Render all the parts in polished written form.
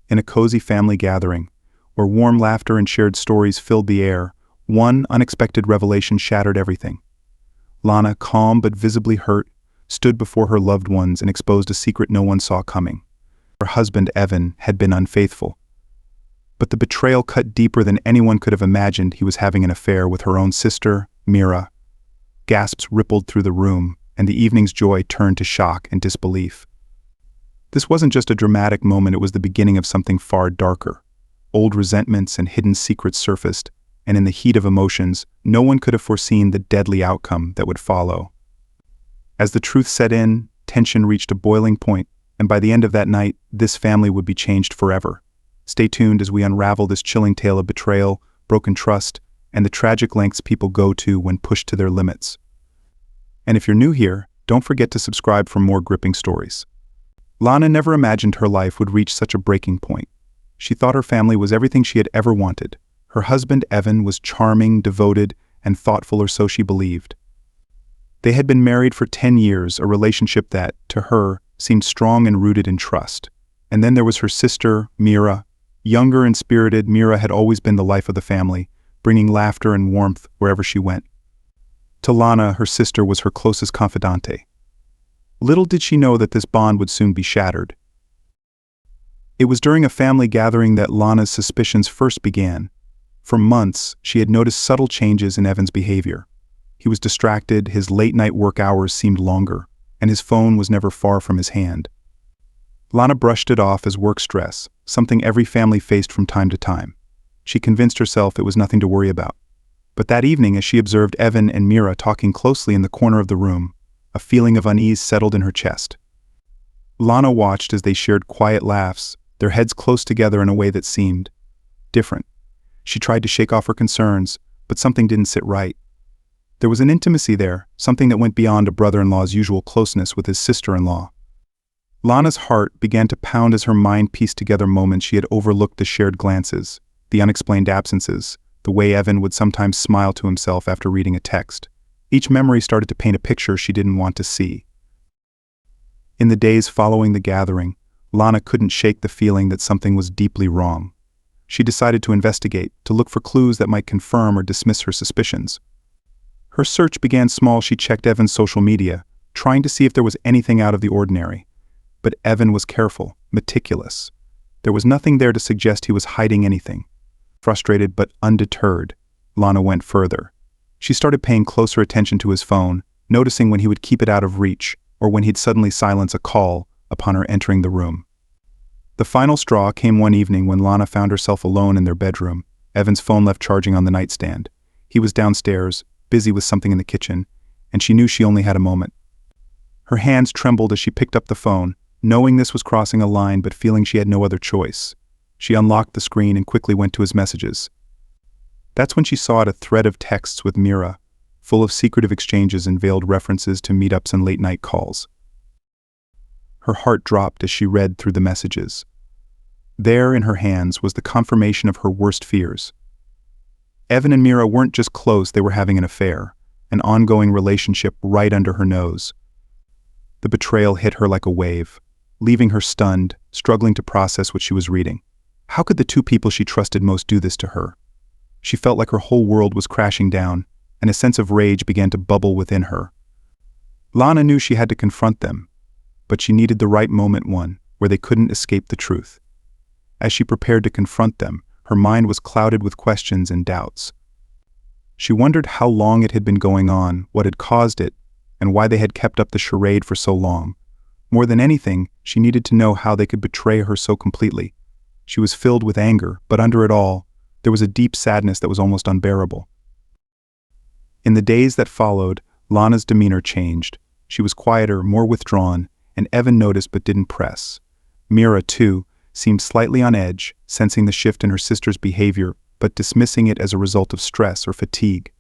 in a cozy family gathering, where warm laughter and shared stories filled the air, one unexpected revelation shattered everything. Lana, calm but visibly hurt, stood before her loved ones and exposed a secret no one saw coming. Her husband, Evan, had been unfaithful. But the betrayal cut deeper than anyone could have imagined. He was having an affair with her own sister, Mira. Gasps rippled through the room, and the evening's joy turned to shock and disbelief. This wasn't just a dramatic moment, it was the beginning of something far darker. Old resentments and hidden secrets surfaced, and in the heat of emotions, no one could have foreseen the deadly outcome that would follow. As the truth set in, tension reached a boiling point, and by the end of that night, this family would be changed forever. Stay tuned as we unravel this chilling tale of betrayal, broken trust, and the tragic lengths people go to when pushed to their limits. And if you're new here, don't forget to subscribe for more gripping stories. Lana never imagined her life would reach such a breaking point. She thought her family was everything she had ever wanted. Her husband, Evan, was charming, devoted, and thoughtful, or so she believed. They had been married for 10 years, a relationship that, to her, seemed strong and rooted in trust. And then there was her sister, Mira. Younger and spirited, Mira had always been the life of the family, bringing laughter and warmth wherever she went. To Lana, her sister was her closest confidante. Little did she know that this bond would soon be shattered. It was during a family gathering that Lana's suspicions first began. For months, she had noticed subtle changes in Evan's behavior. He was distracted, his late-night work hours seemed longer, and his phone was never far from his hand. Lana brushed it off as work stress, something every family faced from time to time. She convinced herself it was nothing to worry about. But that evening, as she observed Evan and Mira talking closely in the corner of the room, a feeling of unease settled in her chest. Lana watched as they shared quiet laughs, their heads close together in a way that seemed different. She tried to shake off her concerns, but something didn't sit right. There was an intimacy there, something that went beyond a brother-in-law's usual closeness with his sister-in-law. Lana's heart began to pound as her mind pieced together moments she had overlooked: the shared glances, the unexplained absences, the way Evan would sometimes smile to himself after reading a text. Each memory started to paint a picture she didn't want to see. In the days following the gathering, Lana couldn't shake the feeling that something was deeply wrong. She decided to investigate, to look for clues that might confirm or dismiss her suspicions. Her search began small. She checked Evan's social media, trying to see if there was anything out of the ordinary. But Evan was careful, meticulous. There was nothing there to suggest he was hiding anything. Frustrated but undeterred, Lana went further. She started paying closer attention to his phone, noticing when he would keep it out of reach, or when he'd suddenly silence a call upon her entering the room. The final straw came one evening when Lana found herself alone in their bedroom. Evan's phone left charging on the nightstand. He was downstairs, busy with something in the kitchen, and she knew she only had a moment. Her hands trembled as she picked up the phone, knowing this was crossing a line but feeling she had no other choice. She unlocked the screen and quickly went to his messages. That's when she saw it, a thread of texts with Mira, full of secretive exchanges and veiled references to meetups and late-night calls. Her heart dropped as she read through the messages. There in her hands was the confirmation of her worst fears. Evan and Mira weren't just close, they were having an affair, an ongoing relationship right under her nose. The betrayal hit her like a wave, leaving her stunned, struggling to process what she was reading. How could the two people she trusted most do this to her? She felt like her whole world was crashing down, and a sense of rage began to bubble within her. Lana knew she had to confront them, but she needed the right moment, one where they couldn't escape the truth. As she prepared to confront them, her mind was clouded with questions and doubts. She wondered how long it had been going on, what had caused it, and why they had kept up the charade for so long. More than anything, she needed to know how they could betray her so completely. She was filled with anger, but under it all, there was a deep sadness that was almost unbearable. In the days that followed, Lana's demeanor changed. She was quieter, more withdrawn, and Evan noticed but didn't press. Mira, too, seemed slightly on edge, sensing the shift in her sister's behavior, but dismissing it as a result of stress or fatigue.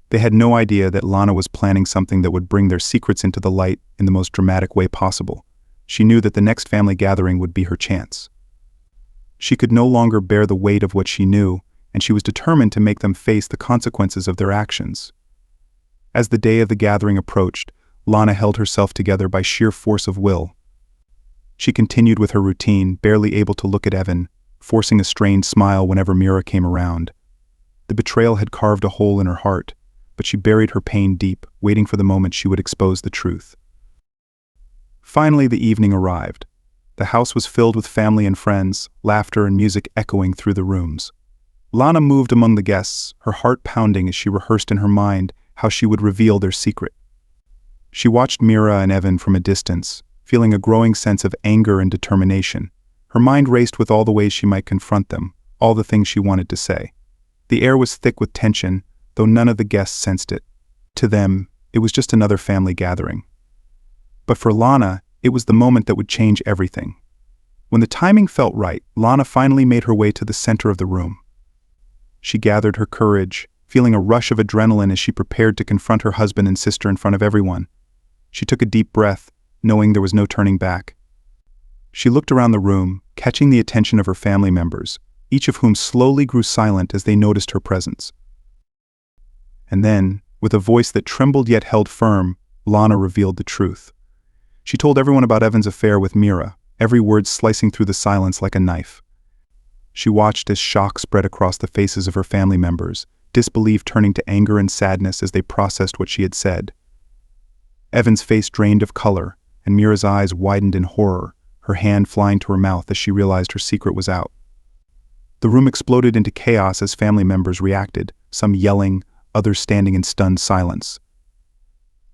They had no idea that Lana was planning something that would bring their secrets into the light in the most dramatic way possible. She knew that the next family gathering would be her chance. She could no longer bear the weight of what she knew, and she was determined to make them face the consequences of their actions. As the day of the gathering approached, Lana held herself together by sheer force of will. She continued with her routine, barely able to look at Evan, forcing a strained smile whenever Mira came around. The betrayal had carved a hole in her heart, but she buried her pain deep, waiting for the moment she would expose the truth. Finally, the evening arrived. The house was filled with family and friends, laughter and music echoing through the rooms. Lana moved among the guests, her heart pounding as she rehearsed in her mind how she would reveal their secret. She watched Mira and Evan from a distance, feeling a growing sense of anger and determination. Her mind raced with all the ways she might confront them, all the things she wanted to say. The air was thick with tension, though none of the guests sensed it. To them, it was just another family gathering. But for Lana, it was the moment that would change everything. When the timing felt right, Lana finally made her way to the center of the room. She gathered her courage, feeling a rush of adrenaline as she prepared to confront her husband and sister in front of everyone. She took a deep breath, knowing there was no turning back. She looked around the room, catching the attention of her family members, each of whom slowly grew silent as they noticed her presence. And then, with a voice that trembled yet held firm, Lana revealed the truth. She told everyone about Evan's affair with Mira, every word slicing through the silence like a knife. She watched as shock spread across the faces of her family members, disbelief turning to anger and sadness as they processed what she had said. Evan's face drained of color, and Mira's eyes widened in horror, her hand flying to her mouth as she realized her secret was out. The room exploded into chaos as family members reacted, some yelling, others standing in stunned silence.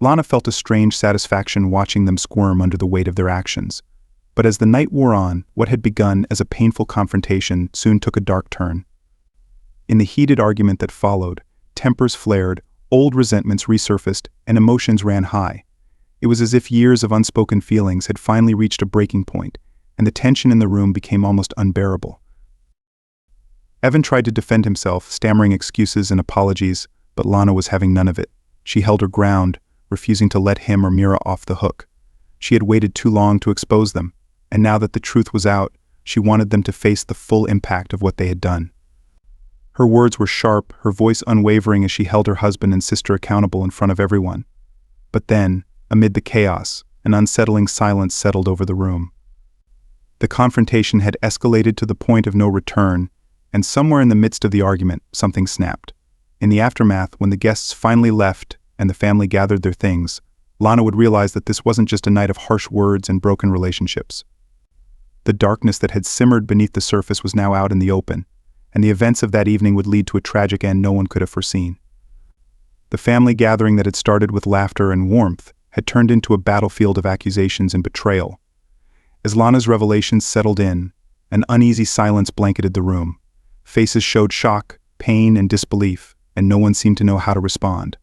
Lana felt a strange satisfaction watching them squirm under the weight of their actions. But as the night wore on, what had begun as a painful confrontation soon took a dark turn. In the heated argument that followed, tempers flared, old resentments resurfaced, and emotions ran high. It was as if years of unspoken feelings had finally reached a breaking point, and the tension in the room became almost unbearable. Evan tried to defend himself, stammering excuses and apologies, but Lana was having none of it. She held her ground, refusing to let him or Mira off the hook. She had waited too long to expose them, and now that the truth was out, she wanted them to face the full impact of what they had done. Her words were sharp, her voice unwavering as she held her husband and sister accountable in front of everyone. But then, amid the chaos, an unsettling silence settled over the room. The confrontation had escalated to the point of no return, and somewhere in the midst of the argument, something snapped. In the aftermath, when the guests finally left and the family gathered their things, Lana would realize that this wasn't just a night of harsh words and broken relationships. The darkness that had simmered beneath the surface was now out in the open, and the events of that evening would lead to a tragic end no one could have foreseen. The family gathering that had started with laughter and warmth had turned into a battlefield of accusations and betrayal. As Lana's revelations settled in, an uneasy silence blanketed the room. Faces showed shock, pain, and disbelief, and no one seemed to know how to respond.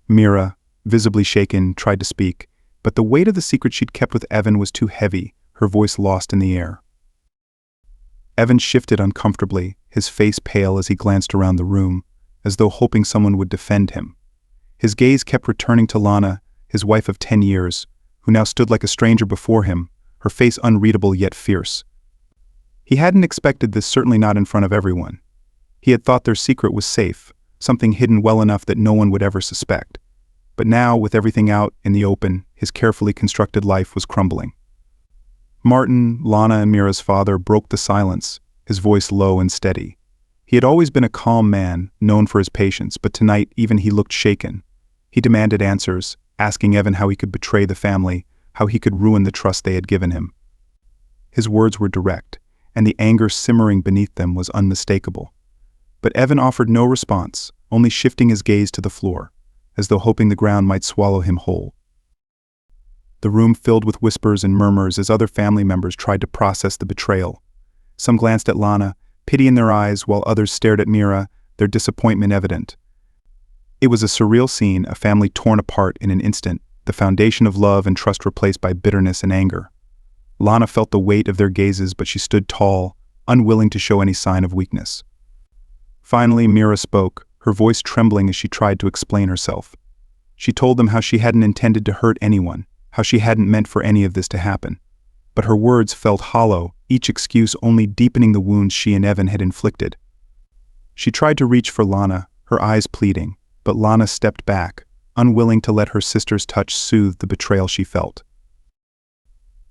Mira, visibly shaken, tried to speak, but the weight of the secret she'd kept with Evan was too heavy, her voice lost in the air. Evan shifted uncomfortably, his face pale as he glanced around the room, as though hoping someone would defend him. His gaze kept returning to Lana, his wife of 10 years, who now stood like a stranger before him, her face unreadable yet fierce. He hadn't expected this, certainly not in front of everyone. He had thought their secret was safe, something hidden well enough that no one would ever suspect. But now, with everything out in the open, his carefully constructed life was crumbling. Martin, Lana and Mira's father, broke the silence, his voice low and steady. He had always been a calm man, known for his patience, but tonight even he looked shaken. He demanded answers, asking Evan how he could betray the family, how he could ruin the trust they had given him. His words were direct, and the anger simmering beneath them was unmistakable. But Evan offered no response, only shifting his gaze to the floor, as though hoping the ground might swallow him whole. The room filled with whispers and murmurs as other family members tried to process the betrayal. Some glanced at Lana, pity in their eyes, while others stared at Mira, their disappointment evident. It was a surreal scene, a family torn apart in an instant, the foundation of love and trust replaced by bitterness and anger. Lana felt the weight of their gazes, but she stood tall, unwilling to show any sign of weakness. Finally, Mira spoke, her voice trembling as she tried to explain herself. She told them how she hadn't intended to hurt anyone, how she hadn't meant for any of this to happen. But her words felt hollow, each excuse only deepening the wounds she and Evan had inflicted. She tried to reach for Lana, her eyes pleading, but Lana stepped back, unwilling to let her sister's touch soothe the betrayal she felt.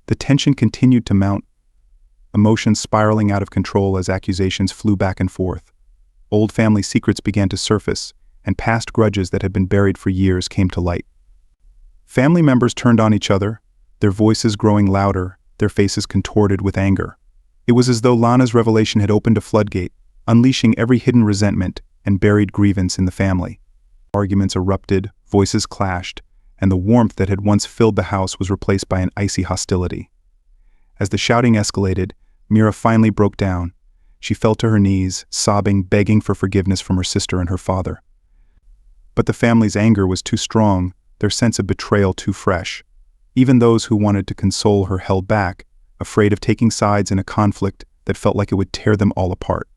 The tension continued to mount, emotions spiraling out of control as accusations flew back and forth. Old family secrets began to surface, and past grudges that had been buried for years came to light. Family members turned on each other, their voices growing louder, their faces contorted with anger. It was as though Lana's revelation had opened a floodgate, unleashing every hidden resentment and buried grievance in the family. Arguments erupted, voices clashed, and the warmth that had once filled the house was replaced by an icy hostility. As the shouting escalated, Mira finally broke down. She fell to her knees, sobbing, begging for forgiveness from her sister and her father. But the family's anger was too strong, their sense of betrayal too fresh. Even those who wanted to console her held back, afraid of taking sides in a conflict that felt like it would tear them all apart.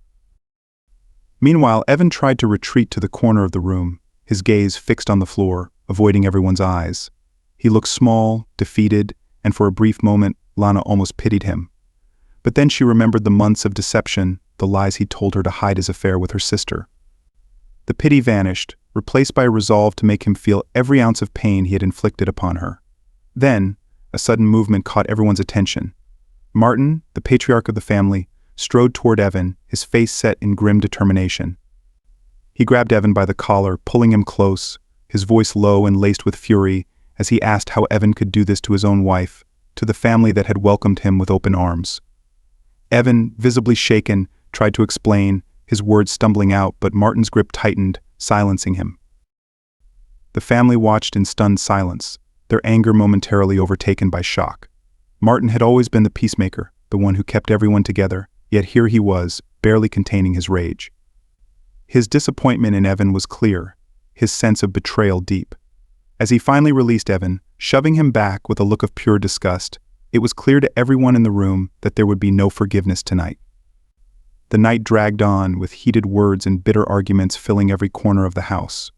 Meanwhile, Evan tried to retreat to the corner of the room, his gaze fixed on the floor, avoiding everyone's eyes. He looked small, defeated, and for a brief moment, Lana almost pitied him. But then she remembered the months of deception, the lies he'd told her to hide his affair with her sister. The pity vanished, replaced by a resolve to make him feel every ounce of pain he had inflicted upon her. Then, a sudden movement caught everyone's attention. Martin, the patriarch of the family, strode toward Evan, his face set in grim determination. He grabbed Evan by the collar, pulling him close, his voice low and laced with fury, as he asked how Evan could do this to his own wife, to the family that had welcomed him with open arms. Evan, visibly shaken, tried to explain, his words stumbling out, but Martin's grip tightened, silencing him. The family watched in stunned silence, their anger momentarily overtaken by shock. Martin had always been the peacemaker, the one who kept everyone together, yet here he was, barely containing his rage. His disappointment in Evan was clear, his sense of betrayal deep. As he finally released Evan, shoving him back with a look of pure disgust, it was clear to everyone in the room that there would be no forgiveness tonight. The night dragged on, with heated words and bitter arguments filling every corner of the house.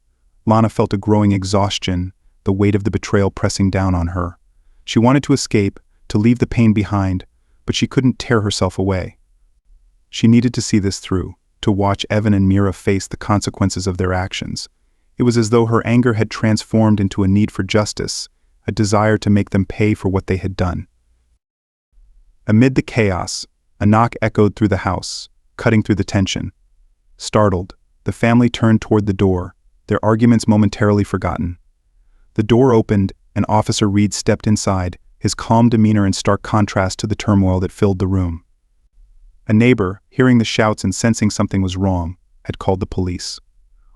Lana felt a growing exhaustion, the weight of the betrayal pressing down on her. She wanted to escape, to leave the pain behind, but she couldn't tear herself away. She needed to see this through, to watch Evan and Mira face the consequences of their actions. It was as though her anger had transformed into a need for justice, a desire to make them pay for what they had done. Amid the chaos, a knock echoed through the house, cutting through the tension. Startled, the family turned toward the door, their arguments momentarily forgotten. The door opened, and Officer Reed stepped inside, his calm demeanor in stark contrast to the turmoil that filled the room. A neighbor, hearing the shouts and sensing something was wrong, had called the police.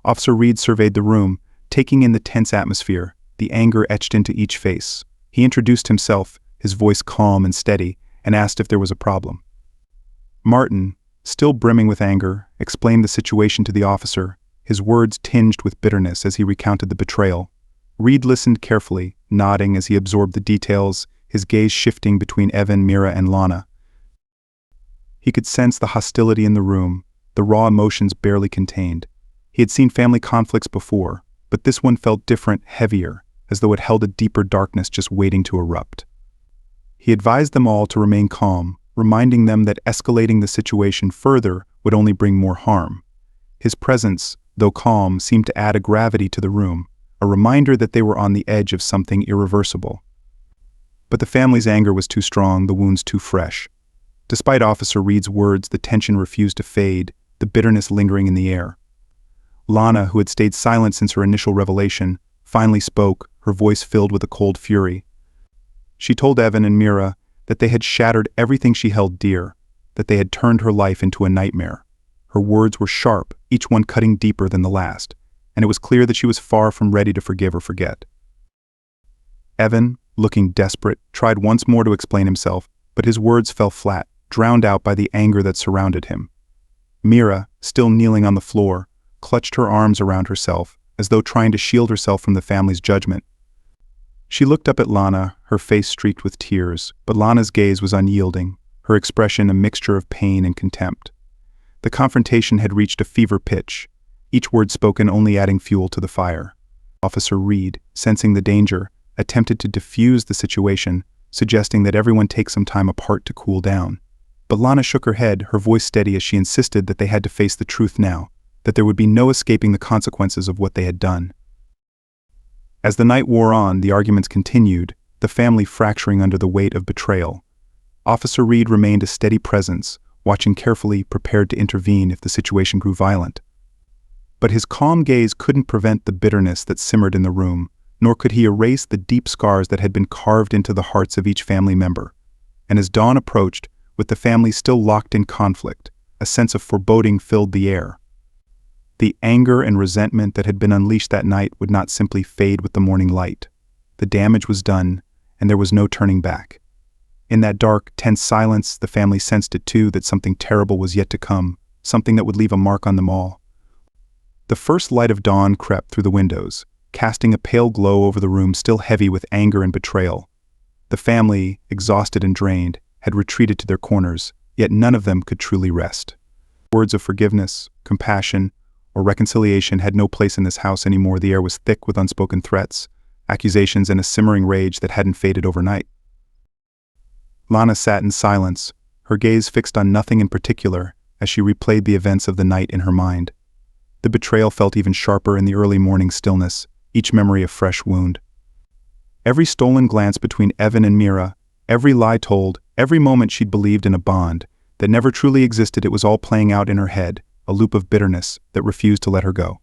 Officer Reed surveyed the room, taking in the tense atmosphere, the anger etched into each face. He introduced himself, his voice calm and steady, and asked if there was a problem. Martin, still brimming with anger, explained the situation to the officer, his words tinged with bitterness as he recounted the betrayal. Reed listened carefully, nodding as he absorbed the details, his gaze shifting between Evan, Mira, and Lana. He could sense the hostility in the room, the raw emotions barely contained. He had seen family conflicts before, but this one felt different, heavier, as though it held a deeper darkness just waiting to erupt. He advised them all to remain calm, reminding them that escalating the situation further would only bring more harm. His presence, though calm, seemed to add a gravity to the room, a reminder that they were on the edge of something irreversible. But the family's anger was too strong, the wounds too fresh. Despite Officer Reed's words, the tension refused to fade, the bitterness lingering in the air. Lana, who had stayed silent since her initial revelation, finally spoke, her voice filled with a cold fury. She told Evan and Mira that they had shattered everything she held dear, that they had turned her life into a nightmare. Her words were sharp, each one cutting deeper than the last, and it was clear that she was far from ready to forgive or forget. Evan, looking desperate, tried once more to explain himself, but his words fell flat, drowned out by the anger that surrounded him. Mira, still kneeling on the floor, clutched her arms around herself, as though trying to shield herself from the family's judgment. She looked up at Lana, her face streaked with tears, but Lana's gaze was unyielding, her expression a mixture of pain and contempt. The confrontation had reached a fever pitch, each word spoken only adding fuel to the fire. Officer Reed, sensing the danger, attempted to diffuse the situation, suggesting that everyone take some time apart to cool down. But Lana shook her head, her voice steady as she insisted that they had to face the truth now, that there would be no escaping the consequences of what they had done. As the night wore on, the arguments continued, the family fracturing under the weight of betrayal. Officer Reed remained a steady presence, watching carefully, prepared to intervene if the situation grew violent. But his calm gaze couldn't prevent the bitterness that simmered in the room, nor could he erase the deep scars that had been carved into the hearts of each family member. And as dawn approached, with the family still locked in conflict, a sense of foreboding filled the air. The anger and resentment that had been unleashed that night would not simply fade with the morning light. The damage was done, and there was no turning back. In that dark, tense silence, the family sensed it too, that something terrible was yet to come, something that would leave a mark on them all. The first light of dawn crept through the windows, casting a pale glow over the room still heavy with anger and betrayal. The family, exhausted and drained, had retreated to their corners, yet none of them could truly rest. Words of forgiveness, compassion, or reconciliation had no place in this house anymore. The air was thick with unspoken threats, accusations, and a simmering rage that hadn't faded overnight. Lana sat in silence, her gaze fixed on nothing in particular, as she replayed the events of the night in her mind. The betrayal felt even sharper in the early morning stillness, each memory a fresh wound. Every stolen glance between Evan and Mira, every lie told, every moment she'd believed in a bond that never truly existed, it was all playing out in her head, a loop of bitterness that refused to let her go.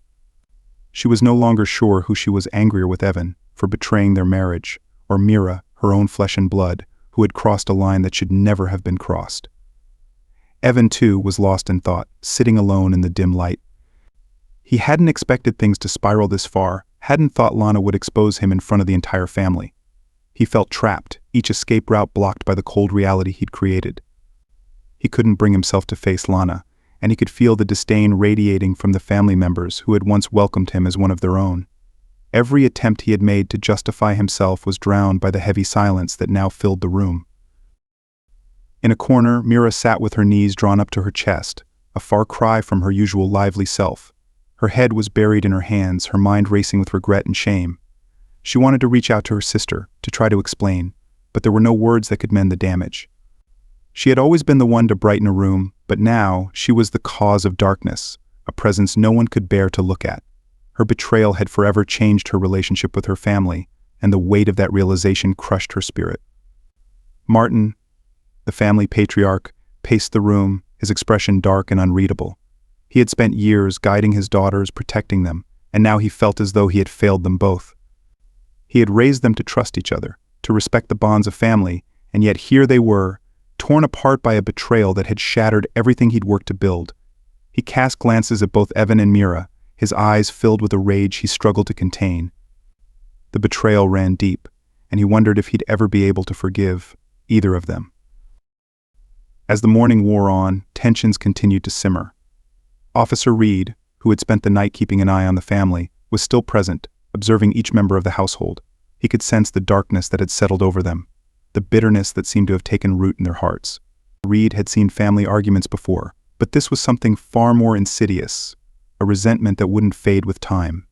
She was no longer sure who she was angrier with: Evan, for betraying their marriage, or Mira, her own flesh and blood, who had crossed a line that should never have been crossed. Evan, too, was lost in thought, sitting alone in the dim light. He hadn't expected things to spiral this far, hadn't thought Lana would expose him in front of the entire family. He felt trapped, each escape route blocked by the cold reality he'd created. He couldn't bring himself to face Lana, and he could feel the disdain radiating from the family members who had once welcomed him as one of their own. Every attempt he had made to justify himself was drowned by the heavy silence that now filled the room. In a corner, Mira sat with her knees drawn up to her chest, a far cry from her usual lively self. Her head was buried in her hands, her mind racing with regret and shame. She wanted to reach out to her sister, to try to explain, but there were no words that could mend the damage. She had always been the one to brighten a room, but now she was the cause of darkness, a presence no one could bear to look at. Her betrayal had forever changed her relationship with her family, and the weight of that realization crushed her spirit. Martin, the family patriarch, paced the room, his expression dark and unreadable. He had spent years guiding his daughters, protecting them, and now he felt as though he had failed them both. He had raised them to trust each other, to respect the bonds of family, and yet here they were, torn apart by a betrayal that had shattered everything he'd worked to build. He cast glances at both Evan and Mira, his eyes filled with a rage he struggled to contain. The betrayal ran deep, and he wondered if he'd ever be able to forgive either of them. As the morning wore on, tensions continued to simmer. Officer Reed, who had spent the night keeping an eye on the family, was still present, observing each member of the household. He could sense the darkness that had settled over them, the bitterness that seemed to have taken root in their hearts. Reed had seen family arguments before, but this was something far more insidious, a resentment that wouldn't fade with time.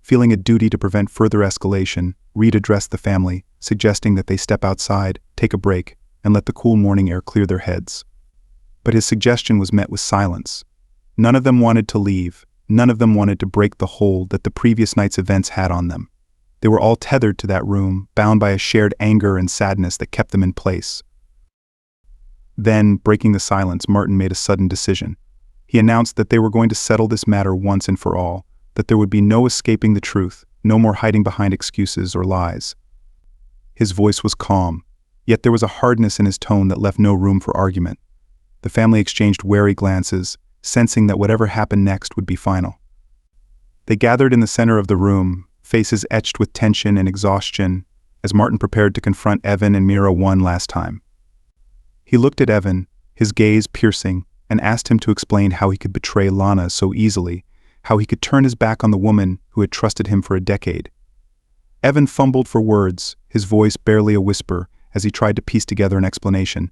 Feeling a duty to prevent further escalation, Reed addressed the family, suggesting that they step outside, take a break, and let the cool morning air clear their heads. But his suggestion was met with silence. None of them wanted to leave. None of them wanted to break the hold that the previous night's events had on them. They were all tethered to that room, bound by a shared anger and sadness that kept them in place. Then, breaking the silence, Martin made a sudden decision. He announced that they were going to settle this matter once and for all, that there would be no escaping the truth, no more hiding behind excuses or lies. His voice was calm, yet there was a hardness in his tone that left no room for argument. The family exchanged wary glances, sensing that whatever happened next would be final. They gathered in the center of the room, faces etched with tension and exhaustion, as Martin prepared to confront Evan and Mira one last time. He looked at Evan, his gaze piercing, and asked him to explain how he could betray Lana so easily, how he could turn his back on the woman who had trusted him for a decade. Evan fumbled for words, his voice barely a whisper, as he tried to piece together an explanation.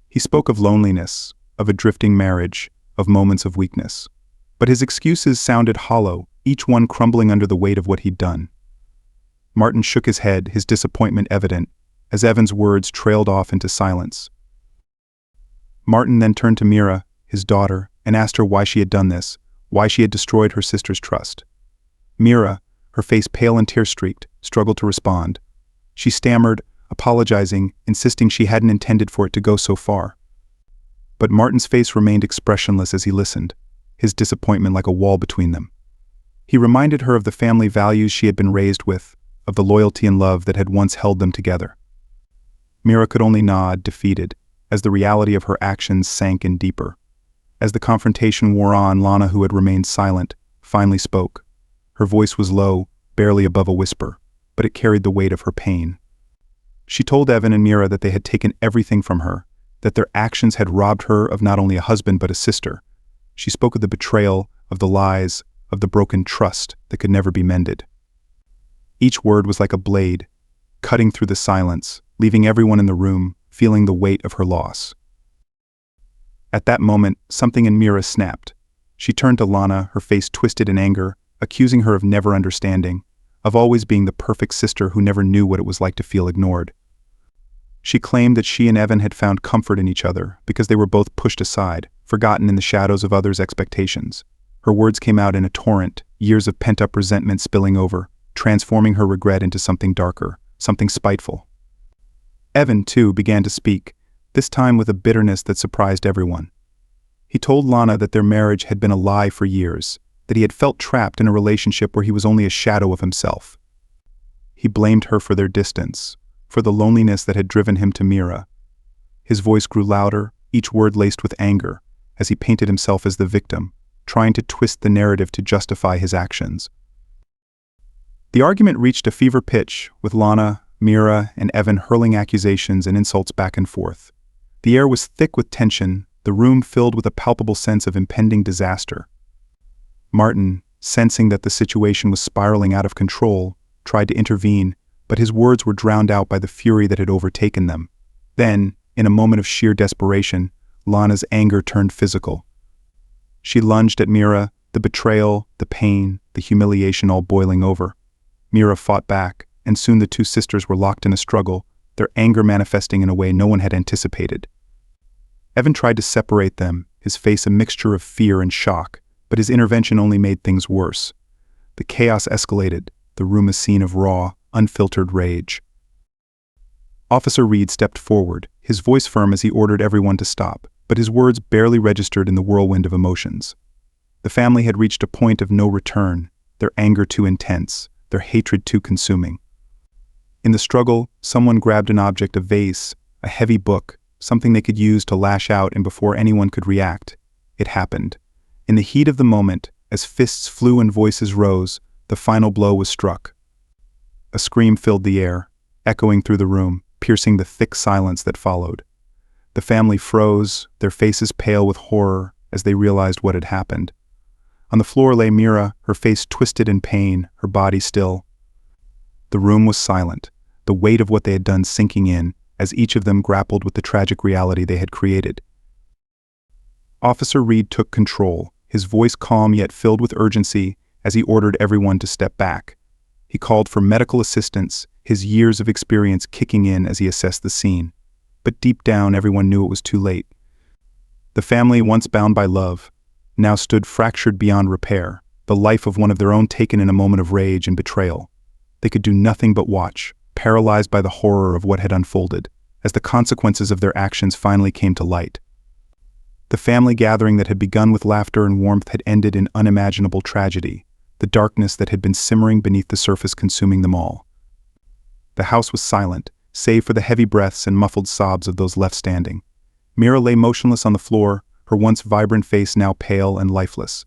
He spoke of loneliness, of a drifting marriage, of moments of weakness. But his excuses sounded hollow, each one crumbling under the weight of what he'd done. Martin shook his head, his disappointment evident, as Evan's words trailed off into silence. Martin then turned to Mira, his daughter, and asked her why she had done this, why she had destroyed her sister's trust. Mira, her face pale and tear-streaked, struggled to respond. She stammered, apologizing, insisting she hadn't intended for it to go so far. But Martin's face remained expressionless as he listened, his disappointment like a wall between them. He reminded her of the family values she had been raised with, of the loyalty and love that had once held them together. Mira could only nod, defeated, as the reality of her actions sank in deeper. As the confrontation wore on, Lana, who had remained silent, finally spoke. Her voice was low, barely above a whisper, but it carried the weight of her pain. She told Evan and Mira that they had taken everything from her, that their actions had robbed her of not only a husband but a sister. She spoke of the betrayal, of the lies, of the broken trust that could never be mended. Each word was like a blade, cutting through the silence, leaving everyone in the room feeling the weight of her loss. At that moment, something in Mira snapped. She turned to Lana, her face twisted in anger, accusing her of never understanding, of always being the perfect sister who never knew what it was like to feel ignored. She claimed that she and Evan had found comfort in each other because they were both pushed aside, forgotten in the shadows of others' expectations. Her words came out in a torrent, years of pent-up resentment spilling over, transforming her regret into something darker, something spiteful. Evan, too, began to speak, this time with a bitterness that surprised everyone. He told Lana that their marriage had been a lie for years, that he had felt trapped in a relationship where he was only a shadow of himself. He blamed her for their distance, for the loneliness that had driven him to Mira. His voice grew louder, each word laced with anger, as he painted himself as the victim, trying to twist the narrative to justify his actions. The argument reached a fever pitch, with Lana, Mira, and Evan hurling accusations and insults back and forth. The air was thick with tension, the room filled with a palpable sense of impending disaster. Martin, sensing that the situation was spiraling out of control, tried to intervene, but his words were drowned out by the fury that had overtaken them. Then, in a moment of sheer desperation, Lana's anger turned physical. She lunged at Mira, the betrayal, the pain, the humiliation all boiling over. Mira fought back, and soon the two sisters were locked in a struggle, their anger manifesting in a way no one had anticipated. Evan tried to separate them, his face a mixture of fear and shock, but his intervention only made things worse. The chaos escalated, the room a scene of raw, unfiltered rage. Officer Reed stepped forward, his voice firm as he ordered everyone to stop, but his words barely registered in the whirlwind of emotions. The family had reached a point of no return, their anger too intense, their hatred too consuming. In the struggle, someone grabbed an object, a vase, a heavy book, something they could use to lash out, and before anyone could react, it happened. In the heat of the moment, as fists flew and voices rose, the final blow was struck. A scream filled the air, echoing through the room, piercing the thick silence that followed. The family froze, their faces pale with horror, as they realized what had happened. On the floor lay Mira, her face twisted in pain, her body still. The room was silent, the weight of what they had done sinking in, as each of them grappled with the tragic reality they had created. Officer Reed took control, his voice calm yet filled with urgency, as he ordered everyone to step back. He called for medical assistance, his years of experience kicking in as he assessed the scene. But deep down, everyone knew it was too late. The family, once bound by love, now stood fractured beyond repair, the life of one of their own taken in a moment of rage and betrayal. They could do nothing but watch, paralyzed by the horror of what had unfolded, as the consequences of their actions finally came to light. The family gathering that had begun with laughter and warmth had ended in unimaginable tragedy, the darkness that had been simmering beneath the surface consuming them all. The house was silent, save for the heavy breaths and muffled sobs of those left standing. Mira lay motionless on the floor, her once vibrant face now pale and lifeless.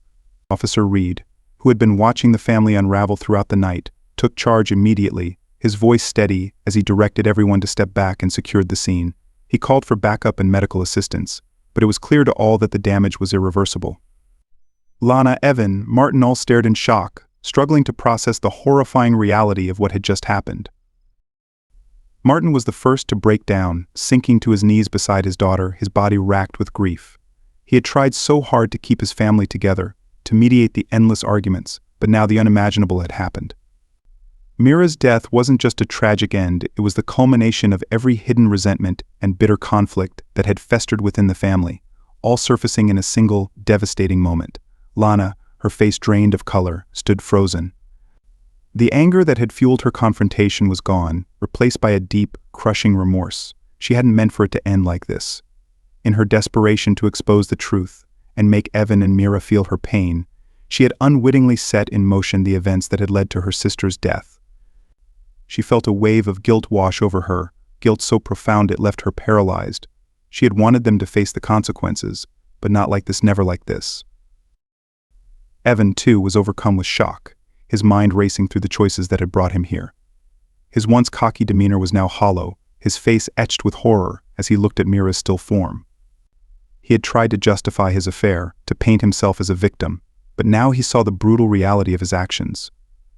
Officer Reed, who had been watching the family unravel throughout the night, took charge immediately, his voice steady as he directed everyone to step back and secured the scene. He called for backup and medical assistance, but it was clear to all that the damage was irreversible. Lana, Evan, Martin all stared in shock, struggling to process the horrifying reality of what had just happened. Martin was the first to break down, sinking to his knees beside his daughter, his body racked with grief. He had tried so hard to keep his family together, to mediate the endless arguments, but now the unimaginable had happened. Mira's death wasn't just a tragic end, it was the culmination of every hidden resentment and bitter conflict that had festered within the family, all surfacing in a single, devastating moment. Lana, her face drained of color, stood frozen. The anger that had fueled her confrontation was gone, replaced by a deep, crushing remorse. She hadn't meant for it to end like this. In her desperation to expose the truth and make Evan and Mira feel her pain, she had unwittingly set in motion the events that had led to her sister's death. She felt a wave of guilt wash over her, guilt so profound it left her paralyzed. She had wanted them to face the consequences, but not like this, never like this. Evan, too, was overcome with shock, his mind racing through the choices that had brought him here. His once cocky demeanor was now hollow, his face etched with horror as he looked at Mira's still form. He had tried to justify his affair, to paint himself as a victim, but now he saw the brutal reality of his actions.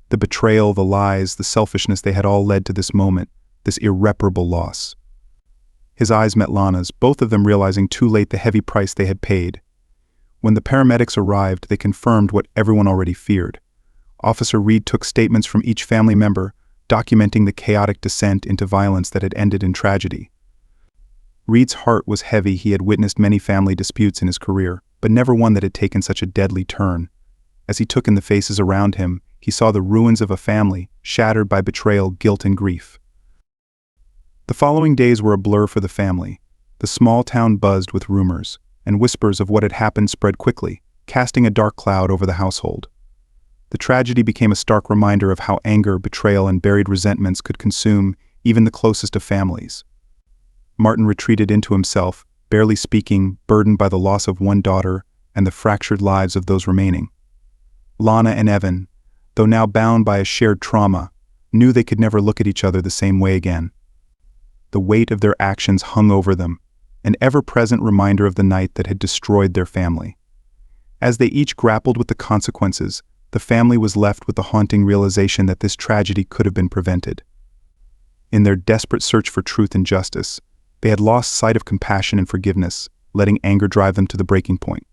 The betrayal, the lies, the selfishness, they had all led to this moment, this irreparable loss. His eyes met Lana's, both of them realizing too late the heavy price they had paid. When the paramedics arrived, they confirmed what everyone already feared. Officer Reed took statements from each family member, documenting the chaotic descent into violence that had ended in tragedy. Reed's heart was heavy. He had witnessed many family disputes in his career, but never one that had taken such a deadly turn. As he took in the faces around him, he saw the ruins of a family, shattered by betrayal, guilt, and grief. The following days were a blur for the family. The small town buzzed with rumors, and whispers of what had happened spread quickly, casting a dark cloud over the household. The tragedy became a stark reminder of how anger, betrayal, and buried resentments could consume even the closest of families. Martin retreated into himself, barely speaking, burdened by the loss of one daughter and the fractured lives of those remaining. Lana and Evan, though now bound by a shared trauma, knew they could never look at each other the same way again. The weight of their actions hung over them, an ever-present reminder of the night that had destroyed their family. As they each grappled with the consequences, the family was left with the haunting realization that this tragedy could have been prevented. In their desperate search for truth and justice, they had lost sight of compassion and forgiveness, letting anger drive them to the breaking point.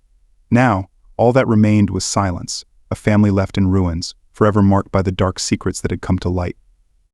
Now, all that remained was silence, a family left in ruins, forever marked by the dark secrets that had come to light.